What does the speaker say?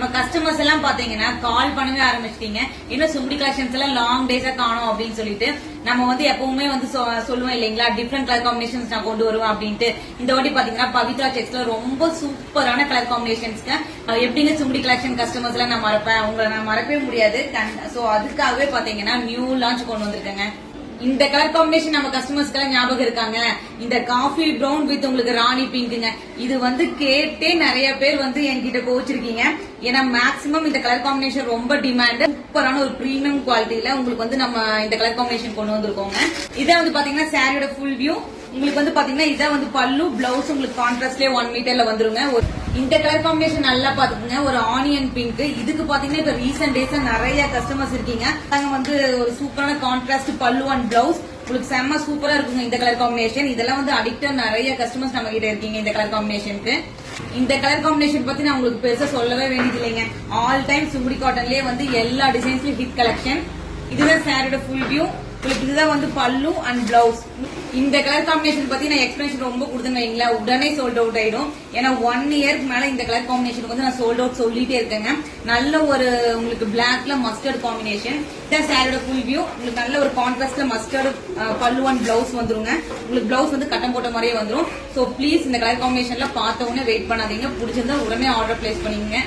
நம்ம கஸ்டமர்ஸ் எல்லாம் பாத்தீங்கன்னா கால் பண்ணவே ஆரம்பிச்சிட்டீங்க. இன்னும் சுங்குடி கலெக்ஷன்ஸ் எல்லாம் லாங் டேஸா காணும் அப்படின்னு சொல்லிட்டு நம்ம வந்து எப்பவுமே வந்து சொல்லுவோம் இல்லைங்களா, டிஃப்ரெண்ட் கலர் காம்பினேஷன்ஸ் நான் கொண்டு வருவேன் அப்படின்ட்டு. இந்த வாட்டி பாத்தீங்கன்னா பவித்ரா செக்ஸ்ல ரொம்ப சூப்பரான கலர் காம்பினேஷன்ஸ்க்கு எப்படிங்க சுங்குடி கலெக்ஷன் கஸ்டமர்ஸ் எல்லாம் நான் மறப்பேன், உங்களை நான் மறக்கவே முடியாது. சோ அதுக்காகவே பாத்தீங்கன்னா நியூ லான்ச் கொண்டு வந்திருக்கேங்க. இந்த கலர் காம்பினேஷன் நம்ம கஸ்டமர்ஸ்க்கு எல்லாம் ஞாபகம் இருக்காங்க. இந்த காஃபி பிரவுன் வித் உங்களுக்கு ராணி பிங்க்குங்க. இது வந்து கேட்டே நிறைய பேர் வந்து என்கிட்ட கோச்சிருக்கீங்க. ஏன்னா மேக்ஸிமம் இந்த கலர் காம்பினேஷன் ரொம்ப டிமாண்ட். சூப்பரான ஒரு பிரீமியம் குவாலிட்டியில உங்களுக்கு வந்து நம்ம இந்த கலர் காம்பினேஷன் கொண்டு வந்திருக்கோங்க. இதை வந்து பாத்தீங்கன்னா சாரியோட ஃபுல் வியூ. உங்களுக்கு வந்து பாத்தீங்கன்னா இதான் வந்து பல்லு, பிளவுஸ் உங்களுக்கு கான்ட்ராஸ்ட்லயே 1 மீட்டர்ல வந்துருங்க. இந்த கலர் காம்பினேஷன் நல்லா பாத்துக்கோங்க, ஒரு ஆனியன் பிங்க். இதுக்கு பாத்தீங்கன்னா இப்ப ரீசெண்ட் டேஸ்ல நிறைய கஸ்டமர்ஸ் இருக்கீங்க. நாங்க வந்து ஒரு சூப்பரான கான்ட்ராஸ்ட் பல்லு அண்ட் பிளவுஸ் உங்களுக்கு செம்ம சூப்பரா இருக்குங்க இந்த கலர் காம்பினேஷன். இதெல்லாம் வந்து அடிக்டா நிறைய கஸ்டமர்ஸ் நம்ம கிட்ட இருக்கீங்க இந்த கலர் காம்பினேஷனுக்கு. இந்த கலர் காம்பினேஷன் பத்தி நான் உங்களுக்கு பெருசா சொல்லவே வேண்டியது இல்லைங்க. ஆல் டைம் சுங்குடி காட்டன்லயே வந்து எல்லா டிசைன்ஸ்லயும் ஹிட் கலெக்ஷன். இதுதான் சாரியோட ஃபுல் வியூ. உங்களுக்கு இதுதான் வந்து பல்லு அண்ட் பிளவுஸ். இந்த கலர் காம்பினேஷன் பத்தி நான் எக்ஸ்பிளேஷன் ரொம்ப கொடுத்தேன்னு வைங்களா, உடனே சோல்ட் அவுட் ஆயிடும். ஏன்னா 1 இயர்க்கு மேல இந்த கலர் காம்பினேஷன் வந்து நான் சோல்ட் அவுட் சொல்லிட்டே இருக்கேங்க. நல்ல ஒரு உங்களுக்கு பிளாக்ல மஸ்டர்ட் காம்பினேஷன். இதான் சாரியோட ஃபுல் வியூ. உங்களுக்கு நல்ல ஒரு கான்ட்ராஸ்ட்ல மஸ்டர்ட் பல்லு அண்ட் பிளவுஸ் வந்துருங்க. உங்களுக்கு பிளவுஸ் வந்து கட்டம் போட்ட மாதிரியே வந்துடும். சோ ப்ளீஸ் இந்த கலர் காம்பினேஷன்ல பார்த்த உடனே வெயிட் பண்ணாதீங்க. பிடிச்சிருந்தா உடனே ஆர்டர் பிளேஸ் பண்ணிக்கங்க.